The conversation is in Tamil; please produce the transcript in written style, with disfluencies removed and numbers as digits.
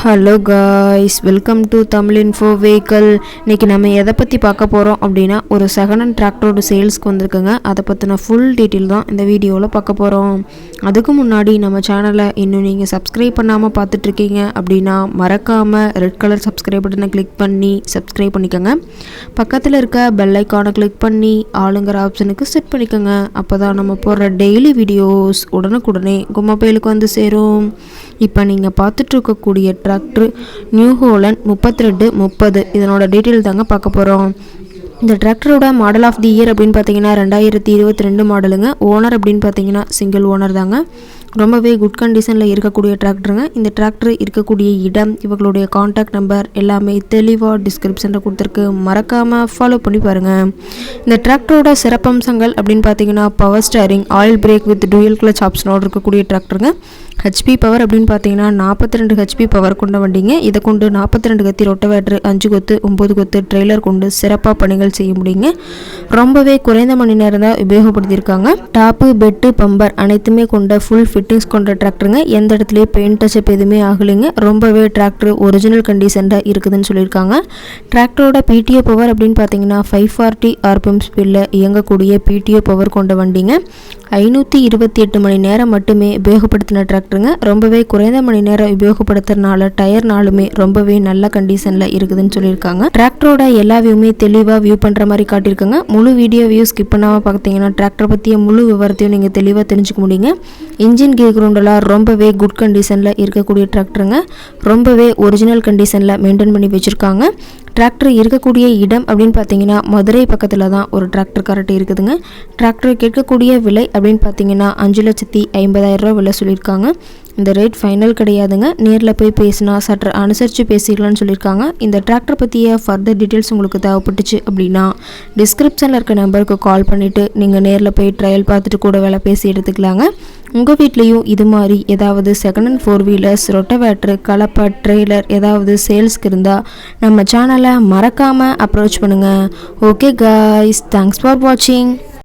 Hello guys, welcome to Tamil info vehicle. இன்றைக்கி நம்ம எதை பற்றி பார்க்க போகிறோம் அப்படின்னா, ஒரு செகண்ட் ஹேண்ட் டிராக்டரோட சேல்ஸ்க்கு வந்திருக்குங்க. அதை பற்றின ஃபுல் டீட்டெயில் தான் இந்த வீடியோவில் பார்க்க போகிறோம். அதுக்கு முன்னாடி நம்ம சேனலை இன்னும் நீங்கள் சப்ஸ்கிரைப் பண்ணாமல் பார்த்துட்ருக்கீங்க அப்படின்னா மறக்காமல் ரெட் கலர் சப்ஸ்கிரைப் பட்டனை கிளிக் பண்ணி சப்ஸ்கிரைப் பண்ணிக்கோங்க. பக்கத்தில் இருக்க பெல் ஐக்கானை கிளிக் பண்ணி ஆளுங்கிற ஆப்ஷனுக்கு செட் பண்ணிக்கோங்க. அப்போ தான் நம்ம போடுற டெய்லி வீடியோஸ் உடனுக்குடனே உங்கள் மொபைலுக்கு வந்து சேரும். இப்போ நீங்கள் பார்த்துட்ருக்கக்கூடிய டிராக்டர் நியூ ஹோலண்ட் 3230. இதனோட டீட்டெயில் தாங்க பார்க்க போகிறோம். இந்த டிராக்டரோட மாடல் ஆஃப் தி இயர் அப்படின்னு பார்த்தீங்கன்னா 2022 மாடலுங்க. ஓனர் அப்படின்னு பார்த்தீங்கன்னா சிங்கிள் ஓனர் தாங்க. ரொம்பவே குட் கண்டிஷனில் இருக்கக்கூடிய டிராக்டருங்க. இந்த டிராக்டர் இருக்கக்கூடிய இடம், இவங்களுடைய காண்டாக்ட் நம்பர் எல்லாமே தெளிவாக டிஸ்கிரிப்ஷனில் கொடுத்துருக்கு. மறக்காமல் ஃபாலோ பண்ணி பாருங்கள். இந்த டிராக்டரோட சிறப்பம்சங்கள் அப்படின்னு பார்த்தீங்கன்னா power steering, oil brake with dual clutch ஆப்ஷனோடு இருக்கக்கூடிய டிராக்டருங்க. ஹெச்பி பவர் அப்படின்னு பார்த்தீங்கன்னா 42 ஹெச்பி பவர் கொண்ட வண்டிங்க. இதை கொண்டு 42 கத்தி ரொட்டவேட்டர், 5 கொத்து 9 கொத்து ட்ரெய்லர் கொண்டு சிறப்பாக பணிகள் செய்ய முடியுங்க. ரொம்பவே குறைந்த மணி நேரம் தான் உபயோகப்படுத்தியிருக்காங்க. டாப்பு, பெட்டு, பம்பர் அனைத்துமே கொண்ட ஃபுல் ஃபிட்டிங்ஸ் கொண்ட டிராக்டருங்க. எந்த இடத்துலையும் பெயிண்ட் டச்சப் எதுவுமே ஆகலைங்க. ரொம்பவே டிராக்டர் ஒரிஜினல் கண்டிஷனில் இருக்குதுன்னு சொல்லியிருக்காங்க. டிராக்டரோட பிடிஓ பவர் அப்படின்னு பார்த்தீங்கன்னா 540 RPM ஸ்பீடில் இயங்கக்கூடிய பிடிஓ பவர் கொண்ட வண்டிங்க. 528 மணி நேரம் மட்டுமே உபயோகப்படுத்தின டிராக்டருங்க. ரொம்பவே குறைந்த மணி நேரம் உபயோகப்படுத்துறதுனால டயர்னாலுமே ரொம்பவே நல்ல கண்டிஷனில் இருக்குதுன்னு சொல்லியிருக்காங்க. டிராக்டரோட எல்லா வியூமே தெளிவாக வியூ பண்ணுற மாதிரி காட்டியிருக்காங்க. முழு வீடியோ வியூ ஸ்கிப் பண்ணாமல் பார்த்தீங்கன்னா டிராக்டரை பற்றிய முழு விவரத்தையும் நீங்கள் தெளிவாக தெரிஞ்சுக்க முடியுங்க. இன்ஜின் கீர் கிரவுண்டெல்லாம் ரொம்பவே குட் கண்டிஷனில் இருக்கக்கூடிய டிராக்டருங்க. ரொம்பவே ஒரிஜினல் கண்டிஷனில் மெயின்டைன் பண்ணி வச்சுருக்காங்க. டிராக்டர் இருக்கக்கூடிய இடம் அப்படின்னு பார்த்தீங்கன்னா மதுரை பக்கத்தில் தான் ஒரு டிராக்டர் கரெக்ட் இருக்குதுங்க. டிராக்டர் கேட்கக்கூடிய விலை அப்படின்னு பார்த்தீங்கன்னா 5,50,000 ரூபா விலை சொல்லியிருக்காங்க. இந்த ரேட் ஃபைனல் கிடையாதுங்க. நேரில் போய் பேசினா சற்று அனுசரித்து பேசிக்கலாம்னு சொல்லியிருக்காங்க. இந்த டிராக்டர் பற்றிய ஃபர்தர் டீட்டெயில்ஸ் உங்களுக்கு தேவைப்பட்டுச்சு அப்படின்னா டிஸ்கிரிப்ஷனில் இருக்க நம்பருக்கு கால் பண்ணிவிட்டு நீங்கள் நேரில் போய் ட்ரையல் பார்த்துட்டு கூட வேலை பேசி எடுத்துக்கலாங்க. உங்கள் வீட்லேயும் இது மாதிரி ஏதாவது செகண்ட் ஹேண்ட் 4 வீலர்ஸ், ரொட்டவேட்ரு, கலப்பை, ட்ரெய்லர் ஏதாவது சேல்ஸ்க்கு இருந்தால் நம்ம சேனலை மறக்காமல் அப்ரோச் பண்ணுங்கள். ஓகே காய்ஸ், தேங்க்ஸ் ஃபார் வாட்சிங்.